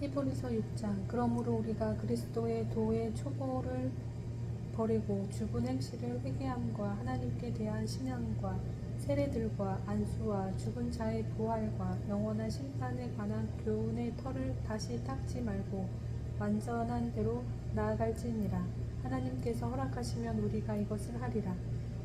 히브리서 6장. 그러므로 우리가 그리스도의 도의 초보를 버리고 죽은 행실을 회개함과 하나님께 대한 신앙과 세례들과 안수와 죽은 자의 부활과 영원한 심판에 관한 교훈의 터를 다시 닦지 말고 완전한 대로 나아갈지니라. 하나님께서 허락하시면 우리가 이것을 하리라.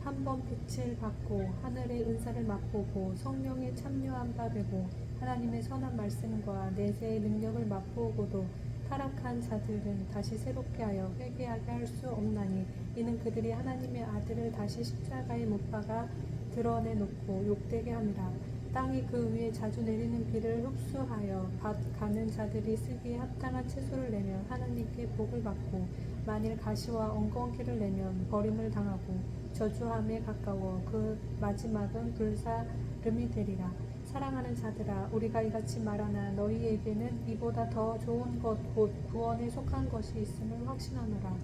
한번 빛을 받고 하늘의 은사를 맛보고 성령에 참여한 바 되고 하나님의 선한 말씀과 내세의 능력을 맛보고도 타락한 자들은 다시 새롭게 하여 회개하게 할 수 없나니 이는 그들이 하나님의 아들을 다시 십자가에 못 박아 드러내놓고 욕되게 함이라. 땅이 그 위에 자주 내리는 비를 흡수하여 밭 가는 자들이 쓰기에 합당한 채소를 내면 하나님께 복을 받고 만일 가시와 엉겅퀴를 내면 버림을 당하고 저주함에 가까워 그 마지막은 불사름이 되리라. 사랑하는 자들아, 우리가 이같이 말하나 너희에게는 이보다 더 좋은 것 곧 구원에 속한 것이 있음을 확신하노라.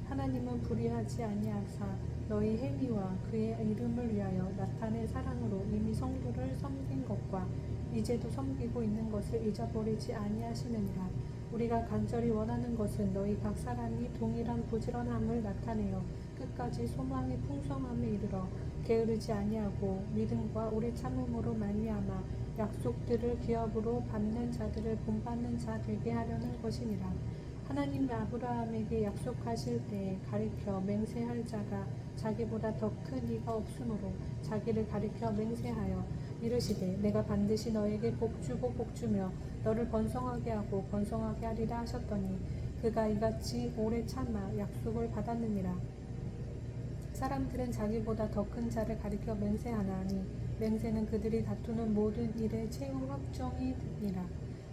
하나님은 불의하지 아니하사 너희 행위와 그의 이름을 위하여 나타낸 사랑으로 이미 성도를 섬긴 것과 이제도 섬기고 있는 것을 잊어버리지 아니하시느니라. 우리가 간절히 원하는 것은 너희 각 사람이 동일한 부지런함을 나타내어 끝까지 소망의 풍성함에 이르러 게으르지 아니하고 믿음과 오래 참음으로 말미암아 약속들을 기업으로 받는 자들을 본받는 자 되게 하려는 것이니라. 하나님이 아브라함에게 약속하실 때에 가리켜 맹세할 자가 자기보다 더 큰 이가 없으므로 자기를 가리켜 맹세하여 이르시되 내가 반드시 너에게 복주고 복주며 너를 번성하게 하고 번성하게 하리라 하셨더니 그가 이같이 오래 참아 약속을 받았느니라. 사람들은 자기보다 더 큰 자를 가리켜 맹세하나니 맹세는 그들이 다투는 모든 일의 채용 확정이니라.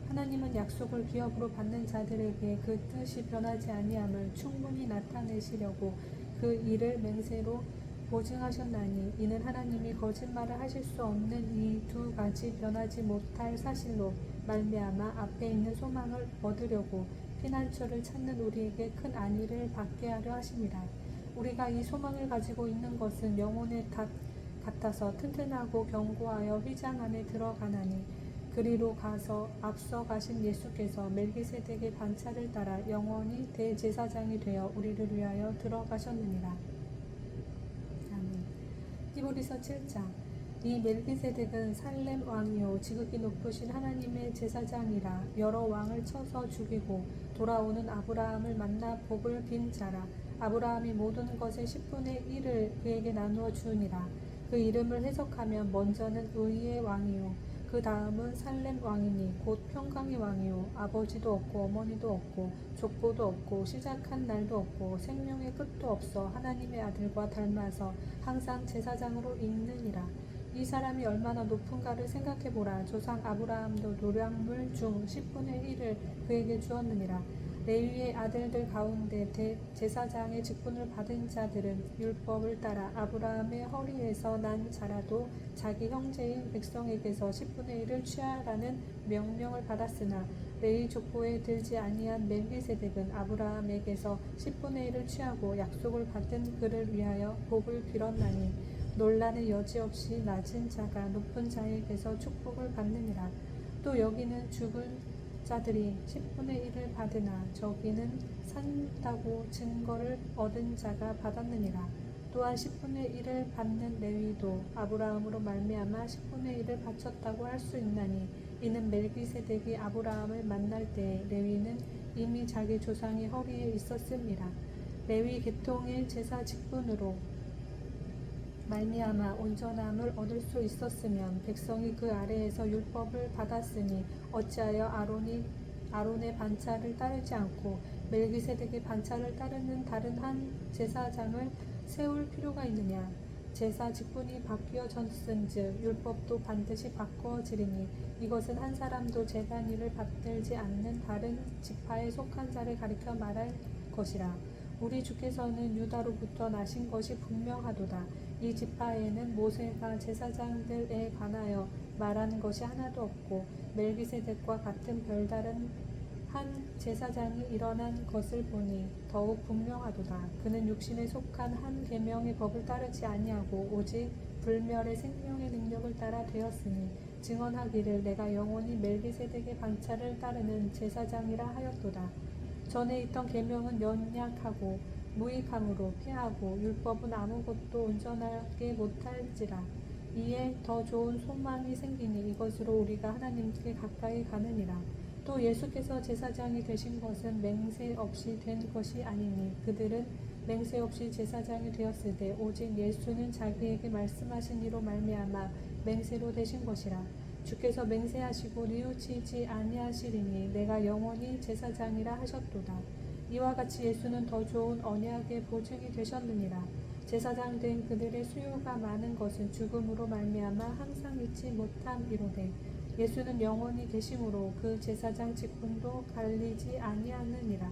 하나님은 약속을 기업으로 받는 자들에게 그 뜻이 변하지 아니함을 충분히 나타내시려고 그 일을 맹세로 보증하셨나니 이는 하나님이 거짓말을 하실 수 없는 이 두 가지 변하지 못할 사실로 말미암아 앞에 있는 소망을 얻으려고 피난처를 찾는 우리에게 큰 안위를 받게 하려 하심이라. 우리가 이 소망을 가지고 있는 것은 영혼의 닷 같아서 튼튼하고 견고하여 휘장 안에 들어가나니 그리로 가서 앞서 가신 예수께서 멜기세덱의 반차를 따라 영원히 대제사장이 되어 우리를 위하여 들어가셨느니라. 아멘. 히브리서 7장. 이 멜기세덱은 살렘 왕이요 지극히 높으신 하나님의 제사장이라. 여러 왕을 쳐서 죽이고 돌아오는 아브라함을 만나 복을 빈 자라. 아브라함이 모든 것의 10분의 1을 그에게 나누어 주니라. 그 이름을 해석하면 먼저는 의의 왕이요 그 다음은 살렘 왕이니 곧 평강의 왕이요 아버지도 없고 어머니도 없고 족보도 없고 시작한 날도 없고 생명의 끝도 없어 하나님의 아들과 닮아서 항상 제사장으로 있느니라. 이 사람이 얼마나 높은가를 생각해보라. 조상 아브라함도 노량물 중 10분의 1을 그에게 주었느니라. 레위의 아들들 가운데 대제사장의 직분을 받은 자들은 율법을 따라 아브라함의 허리에서 난 자라도 자기 형제인 백성에게서 10분의 1을 취하라는 명령을 받았으나 레위 족보에 들지 아니한 멜기세덱은 아브라함에게서 10분의 1을 취하고 약속을 받은 그를 위하여 복을 빌었나니 논란의 여지 없이 낮은 자가 높은 자에게서 축복을 받느니라. 또 여기는 죽은 자들이 10분의 1을 받으나 저기는 산다고 증거를 얻은 자가 받았느니라. 또한 10분의 1을 받는 레위도 아브라함으로 말미암아 10분의 1을 바쳤다고 할 수 있나니 이는 멜기세덱이 아브라함을 만날 때에 레위는 이미 자기 조상의 허리에 있었음이라. 레위 계통의 제사 직분으로 말미암아 온전함을 얻을 수 있었으면 백성이 그 아래에서 율법을 받았으니 어찌하여 아론의 반차를 따르지 않고 멜기세덱의 반차를 따르는 다른 한 제사장을 세울 필요가 있느냐. 제사 직분이 바뀌어졌은즉 율법도 반드시 바꿔지리니 이것은 한 사람도 제단 일을 받들지 않는 다른 지파에 속한 자를 가리켜 말할 것이라. 우리 주께서는 유다로부터 나신 것이 분명하도다. 이 지파에는 모세가 제사장들에 관하여 말하는 것이 하나도 없고 멜기세덱과 같은 별다른 한 제사장이 일어난 것을 보니 더욱 분명하도다. 그는 육신에 속한 한 계명의 법을 따르지 아니하고 오직 불멸의 생명의 능력을 따라 되었으니 증언하기를 내가 영원히 멜기세덱의 방차를 따르는 제사장이라 하였도다. 전에 있던 계명은 연약하고 무익함으로 폐하고 율법은 아무것도 온전하게 못할지라. 이에 더 좋은 소망이 생기니 이것으로 우리가 하나님께 가까이 가느니라. 또 예수께서 제사장이 되신 것은 맹세 없이 된 것이 아니니 그들은 맹세 없이 제사장이 되었으되 오직 예수는 자기에게 말씀하신 이로 말미암아 맹세로 되신 것이라. 주께서 맹세하시고 뉘우치지 아니하시리니 내가 영원히 제사장이라 하셨도다. 이와 같이 예수는 더 좋은 언약의 보증이 되셨느니라. 제사장 된 그들의 수요가 많은 것은 죽음으로 말미암아 항상 잊지 못함이로되 예수는 영원히 계심으로 그 제사장 직분도 갈리지 아니하느니라.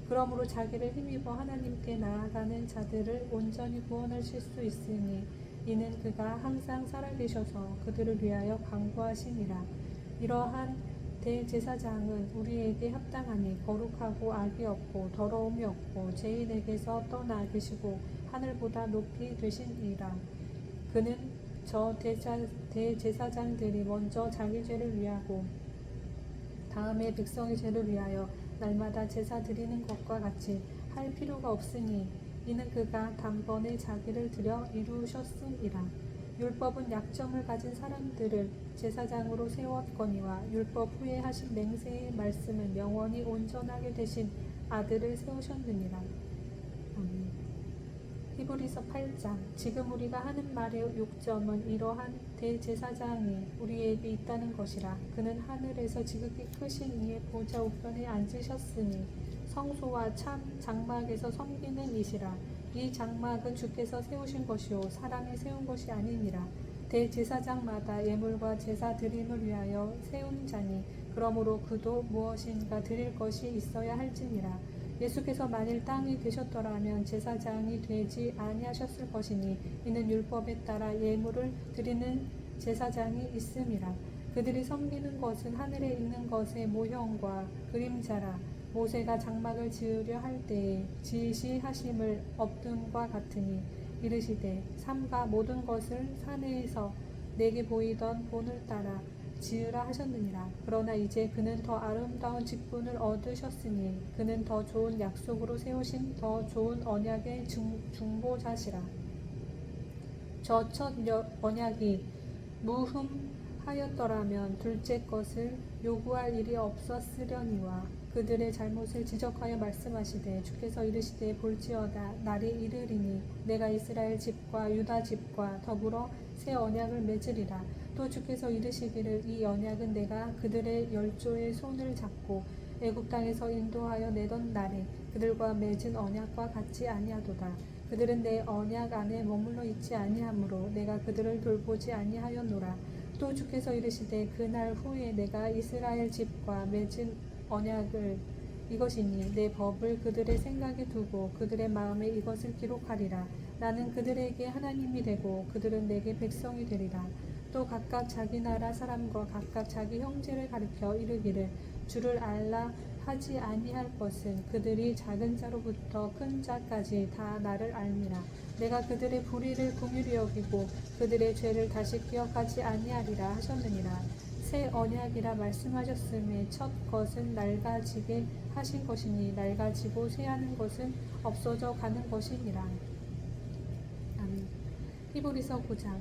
그러므로 자기를 힘입어 하나님께 나아가는 자들을 온전히 구원하실 수 있으니 이는 그가 항상 살아계셔서 그들을 위하여 간구하시니라. 이러한 대제사장은 우리에게 합당하니 거룩하고 악이 없고 더러움이 없고 죄인에게서 떠나 계시고 하늘보다 높이 되시니라. 그는 저 대제사장들이 먼저 자기 죄를 위하고 다음에 백성의 죄를 위하여 날마다 제사 드리는 것과 같이 할 필요가 없으니 이는 그가 단번에 자기를 들여 이루셨음이라. 율법은 약점을 가진 사람들을 제사장으로 세웠거니와 율법 후에 하신 맹세의 말씀은 영원히 온전하게 되신 아들을 세우셨느니라. 아멘. 히브리서 8장. 지금 우리가 하는 말의 요점은 이러한 대제사장이 우리에게 있다는 것이라. 그는 하늘에서 지극히 크신 이의 보좌 우편에 앉으셨으니 성소와 참 장막에서 섬기는 이시라. 이 장막은 주께서 세우신 것이요 사람이 세운 것이 아니니라. 대제사장마다 예물과 제사 드림을 위하여 세운 자니 그러므로 그도 무엇인가 드릴 것이 있어야 할지니라. 예수께서 만일 땅이 되셨더라면 제사장이 되지 아니하셨을 것이니 이는 율법에 따라 예물을 드리는 제사장이 있음이라. 그들이 섬기는 것은 하늘에 있는 것의 모형과 그림자라. 모세가 장막을 지으려 할 때에 지시하심을 얻음과 같으니 이르시되 삼가 모든 것을 산에서 내게 보이던 본을 따라 지으라 하셨느니라. 그러나 이제 그는 더 아름다운 직분을 얻으셨으니 그는 더 좋은 약속으로 세우신 더 좋은 언약의 중보자시라. 저 첫 언약이 무흠하였더라면 둘째 것을 요구할 일이 없었으려니와 그들의 잘못을 지적하여 말씀하시되 주께서 이르시되 볼지어다 날이 이르리니 내가 이스라엘 집과 유다 집과 더불어 새 언약을 맺으리라. 또 주께서 이르시기를 이 언약은 내가 그들의 열조의 손을 잡고 애굽 땅에서 인도하여 내던 날에 그들과 맺은 언약과 같지 아니하도다. 그들은 내 언약 안에 머물러 있지 아니하므로 내가 그들을 돌보지 아니하였노라. 또 주께서 이르시되 그날 후에 내가 이스라엘 집과 맺은 언약을 이것이니 내 법을 그들의 생각에 두고 그들의 마음에 이것을 기록하리라. 나는 그들에게 하나님이 되고 그들은 내게 백성이 되리라. 또 각각 자기 나라 사람과 각각 자기 형제를 가리켜 이르기를 주를 알라 하지 아니할 것은 그들이 작은 자로부터 큰 자까지 다 나를 알미라. 내가 그들의 불의를 긍휼히 여기고 그들의 죄를 다시 기억하지 아니하리라 하셨느니라. 새 언약이라 말씀하셨음에 첫 것은 낡아지게 하신 것이니 낡아지고 쇠하는 것은 없어져 가는 것이니라. 아멘. 히브리서 9장.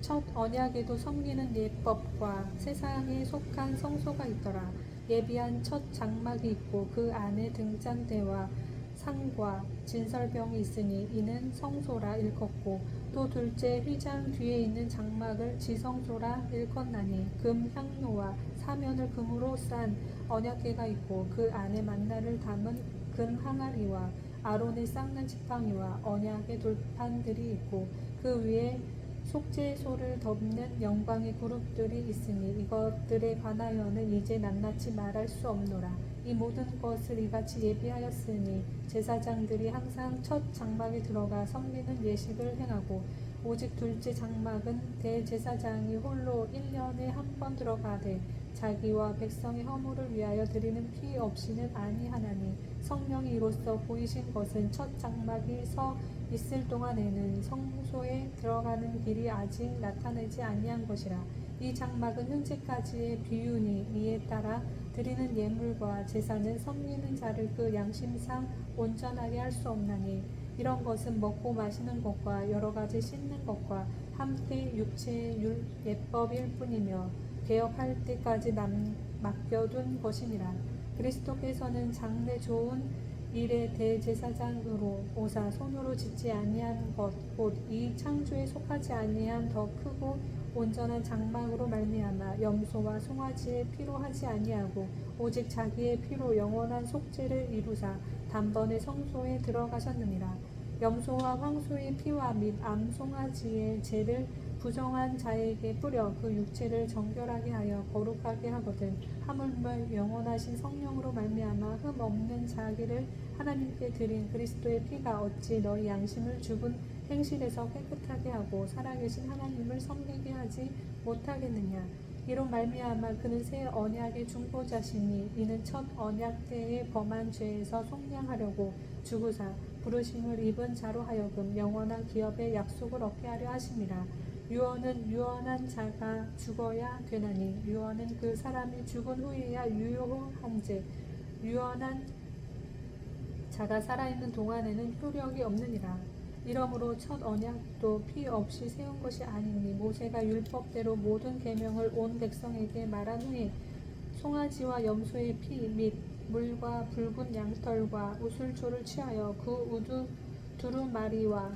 첫 언약에도 섬기는 예법과 세상에 속한 성소가 있더라. 예비한 첫 장막이 있고 그 안에 등잔대와 상과 진설병이 있으니 이는 성소라 일컫고 또 둘째 휘장 뒤에 있는 장막을 지성소라 일컫나니 금 향로와 사면을 금으로 싼 언약궤가 있고 그 안에 만나를 담은 금 항아리와 아론의 쌍난 지팡이와 언약의 돌판들이 있고 그 위에 속죄소를 덮는 영광의 그룹들이 있으니 이것들에 관하여는 이제 낱낱이 말할 수 없노라. 이 모든 것을 이같이 예비하였으니 제사장들이 항상 첫 장막에 들어가 섬기는 예식을 행하고 오직 둘째 장막은 대제사장이 홀로 1년에 한 번 들어가되 자기와 백성의 허물을 위하여 드리는 피 없이는 아니하나니 성령이 이로써 보이신 것은 첫 장막이 서 있을 동안에는 성소에 들어가는 길이 아직 나타나지 아니한 것이라. 이 장막은 현재까지의 비유니 이에 따라 드리는 예물과 제사는 섬기는 자를 그 양심상 온전하게 할 수 없나니 이런 것은 먹고 마시는 것과 여러 가지 씻는 것과 함께 육체의 예법일 뿐이며 개혁할 때까지 맡겨둔 것이니라. 그리스도께서는 장래 좋은 일의 대제사장으로 오사 손으로 짓지 아니한 것 곧 이 창조에 속하지 아니한 더 크고 온전한 장막으로 말미암아 염소와 송아지의 피로 하지 아니하고 오직 자기의 피로 영원한 속죄를 이루사 단번에 성소에 들어가셨느니라. 염소와 황소의 피와 및 암송아지의 죄를 부정한 자에게 뿌려 그 육체를 정결하게 하여 거룩하게 하거든 하물며 영원하신 성령으로 말미암아 흠 없는 자기를 하나님께 드린 그리스도의 피가 어찌 너희 양심을 죽은 행실에서 깨끗하게 하고 살아계신 하나님을 섬기게 하지 못하겠느냐. 이로 말미암아 그는 새 언약의 중보자시니 이는 첫 언약 때에 범한 죄에서 속량하려고 죽으사 부르심을 입은 자로 하여금 영원한 기업의 약속을 얻게 하려 하심이라. 유언은 유언한 자가 죽어야 되나니 유언은 그 사람이 죽은 후에야 유효한즉 유언한 자가 살아있는 동안에는 효력이 없느니라. 이러므로 첫 언약도 피 없이 세운 것이 아니니 모세가 율법대로 모든 계명을 온 백성에게 말한 후에 송아지와 염소의 피 및 물과 붉은 양털과 우슬초를 취하여 그 두루마리와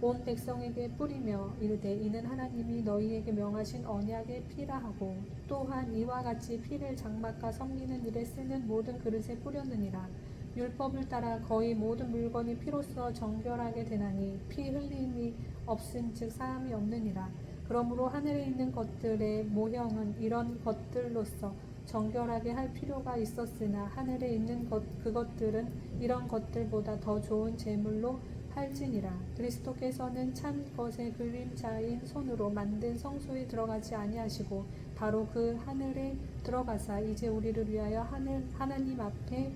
온 백성에게 뿌리며 이르되 이는 하나님이 너희에게 명하신 언약의 피라 하고 또한 이와 같이 피를 장막과 섬기는 일에 쓰는 모든 그릇에 뿌렸느니라. 율법을 따라 거의 모든 물건이 피로써 정결하게 되나니 피 흘림이 없은즉 사함이 없느니라. 그러므로 하늘에 있는 것들의 모형은 이런 것들로서 정결하게 할 필요가 있었으나 하늘에 있는 그것들은 이런 것들보다 더 좋은 제물로 할지니라. 그리스도께서는 참 것의 그림자인 손으로 만든 성소에 들어가지 아니하시고 바로 그 하늘에 들어가사 이제 우리를 위하여 하나님 앞에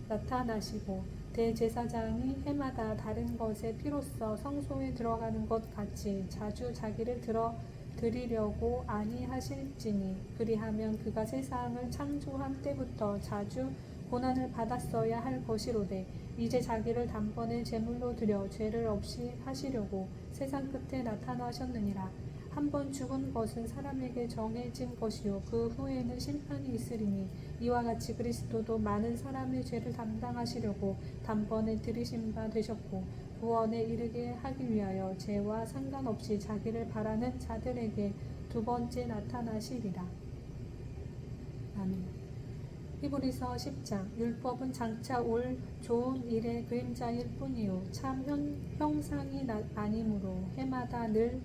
나타나시고 대제사장이 해마다 다른 것의 피로써 성소에 들어가는 것 같이 자주 자기를 드리려고 아니하실지니 그리하면 그가 세상을 창조한 때부터 자주 고난을 받았어야 할 것이로되 이제 자기를 단번에 제물로 드려 죄를 없이 하시려고 세상 끝에 나타나셨느니라. 한번 죽은 것은 사람에게 정해진 것이요 그 후에는 심판이 있으리니 이와 같이 그리스도도 많은 사람의 죄를 담당하시려고 단번에 들이신 바 되셨고 구원에 이르게 하기 위하여 죄와 상관없이 자기를 바라는 자들에게 두 번째 나타나시리라. 아멘. 히브리서 10장. 율법은 장차 올 좋은 일의 그림자일 뿐이요 참 형상이 아니므로 해마다 늘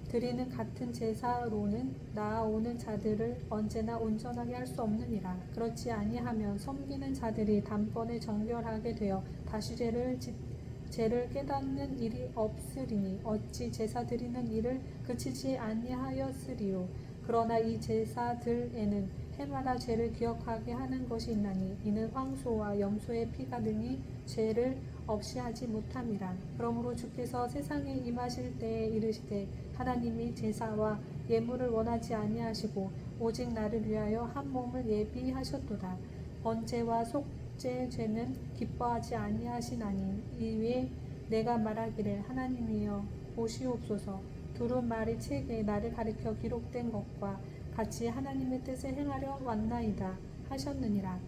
드리는 같은 제사로는 나아오는 자들을 언제나 온전하게 할 수 없느니라. 그렇지 아니하면 섬기는 자들이 단번에 정결하게 되어 다시 죄를 깨닫는 일이 없으리니 어찌 제사 드리는 일을 그치지 아니하였으리요. 그러나 이 제사들에는 해마다 죄를 기억하게 하는 것이 있나니 이는 황소와 염소의 피가 능히 죄를 없이 하지 못함이라. 그러므로 주께서 세상에 임하실 때에 이르시되 하나님이 제사와 예물을 원하지 아니하시고 오직 나를 위하여 한 몸을 예비하셨도다. 번제와 속죄죄는 기뻐하지 아니하시나니 이에 내가 말하기를 하나님이여 보시옵소서 두루마리 책에 나를 가리켜 기록된 것과 같이 하나님의 뜻을 행하려 왔나이다 하셨느니라.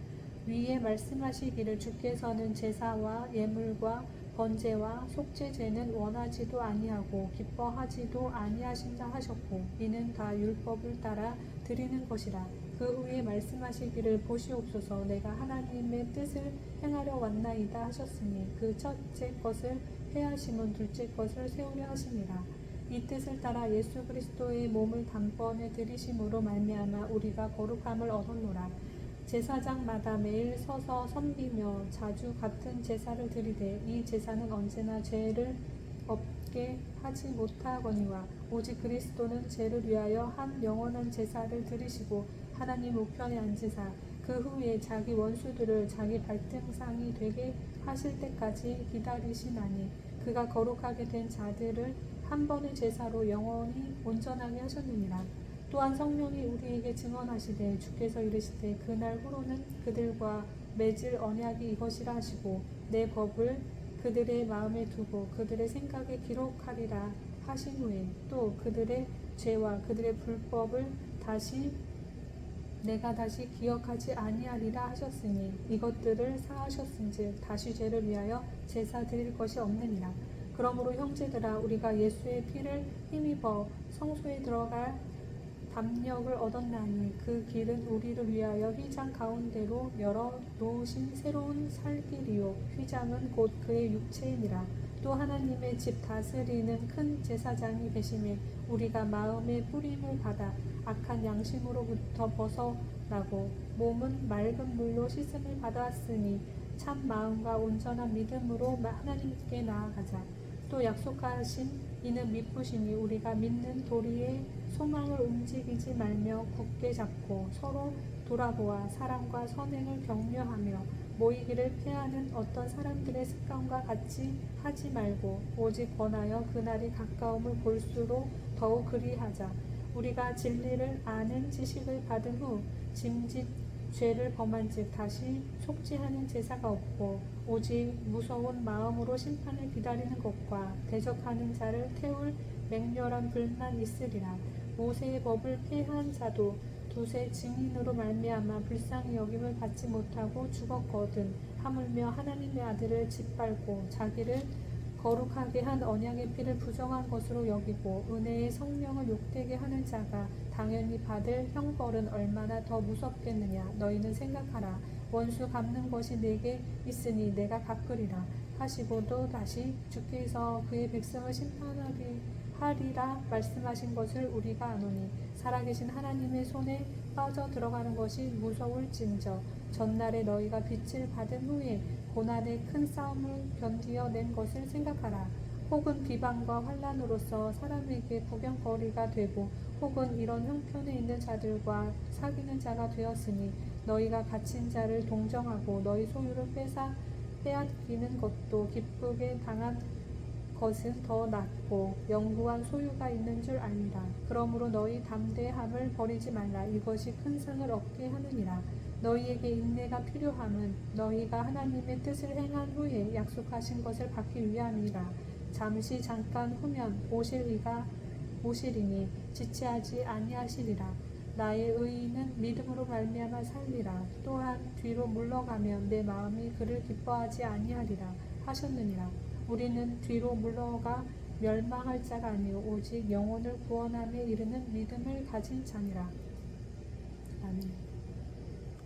위에 말씀하시기를 주께서는 제사와 예물과 번제와 속죄제는 원하지도 아니하고 기뻐하지도 아니하신다 하셨고 이는 다 율법을 따라 드리는 것이라. 그 후에 말씀하시기를 보시옵소서 내가 하나님의 뜻을 행하려 왔나이다 하셨으니 그 첫째 것을 폐하심은 둘째 것을 세우려 하심이라. 이 뜻을 따라 예수 그리스도의 몸을 단번에 드리심으로 말미암아 우리가 거룩함을 얻었노라. 제사장마다 매일 서서 섬기며 자주 같은 제사를 드리되 이 제사는 언제나 죄를 없게 하지 못하거니와 오직 그리스도는 죄를 위하여 한 영원한 제사를 드리시고 하나님 우편에 앉으사 그 후에 자기 원수들을 자기 발등상이 되게 하실 때까지 기다리시나니 그가 거룩하게 된 자들을 한 번의 제사로 영원히 온전하게 하셨느니라. 또한 성령이 우리에게 증언하시되 주께서 이르시되 그날 후로는 그들과 맺을 언약이 이것이라 하시고 내 법을 그들의 마음에 두고 그들의 생각에 기록하리라 하신 후에 또 그들의 죄와 그들의 불법을 내가 다시 기억하지 아니하리라 하셨으니 이것들을 사하셨은즉 다시 죄를 위하여 제사 드릴 것이 없느니라. 그러므로 형제들아 우리가 예수의 피를 힘입어 성소에 들어갈 담력을 얻었나니 그 길은 우리를 위하여 휘장 가운데로 열어 놓으신 새로운 살 길이요 휘장은 곧 그의 육체이니라. 또 하나님의 집 다스리는 큰 제사장이 계심에 우리가 마음의 뿌림을 받아 악한 양심으로부터 벗어나고 몸은 맑은 물로 씻음을 받았으니 참 마음과 온전한 믿음으로 하나님께 나아가자. 또 약속하신 이는 미쁘시니 우리가 믿는 도리의 소망을 움직이지 말며 굳게 잡고 서로 돌아보아 사랑과 선행을 격려하며 모이기를 피하는 어떤 사람들의 습관과 같이 하지 말고 오직 권하여 그날이 가까움을 볼수록 더욱 그리하자. 우리가 진리를 아는 지식을 받은 후 짐짓 죄를 범한즉 다시 속죄하는 제사가 없고 오직 무서운 마음으로 심판을 기다리는 것과 대적하는 자를 태울 맹렬한 불만 있으리라. 모세의 법을 폐한 자도 두세 증인으로 말미암아 불쌍히 여김을 받지 못하고 죽었거든. 하물며 하나님의 아들을 짓밟고 자기를 거룩하게 한 언약의 피를 부정한 것으로 여기고 은혜의 성령을 욕되게 하는 자가 당연히 받을 형벌은 얼마나 더 무섭겠느냐. 너희는 생각하라. 원수 갚는 것이 내게 있으니 내가 갚으리라 하시고도 다시 주께서 그의 백성을 심판하리라 말씀하신 것을 우리가 아노니 살아계신 하나님의 손에 빠져 들어가는 것이 무서울진저 전날에 너희가 빛을 받은 후에 고난의 큰 싸움을 견디어낸 것을 생각하라. 혹은 비방과 환난으로서 사람에게 구경거리가 되고 혹은 이런 형편에 있는 자들과 사귀는 자가 되었으니 너희가 갇힌 자를 동정하고 너희 소유를 빼앗기는 것도 기쁘게 당한 것은 더 낫고 영구한 소유가 있는 줄 아니라. 그러므로 너희 담대함을 버리지 말라. 이것이 큰 상을 얻게 하느니라. 너희에게 인내가 필요함은 너희가 하나님의 뜻을 행한 후에 약속하신 것을 받기 위함이라. 잠깐 후면 오실 이가 오시리니 지체하지 아니하시리라. 나의 의인은 믿음으로 말미암아 살리라. 또한 뒤로 물러가면 내 마음이 그를 기뻐하지 아니하리라 하셨느니라. 우리는 뒤로 물러가 멸망할 자가 아니요 오직 영혼을 구원함에 이르는 믿음을 가진 자니라. 아멘.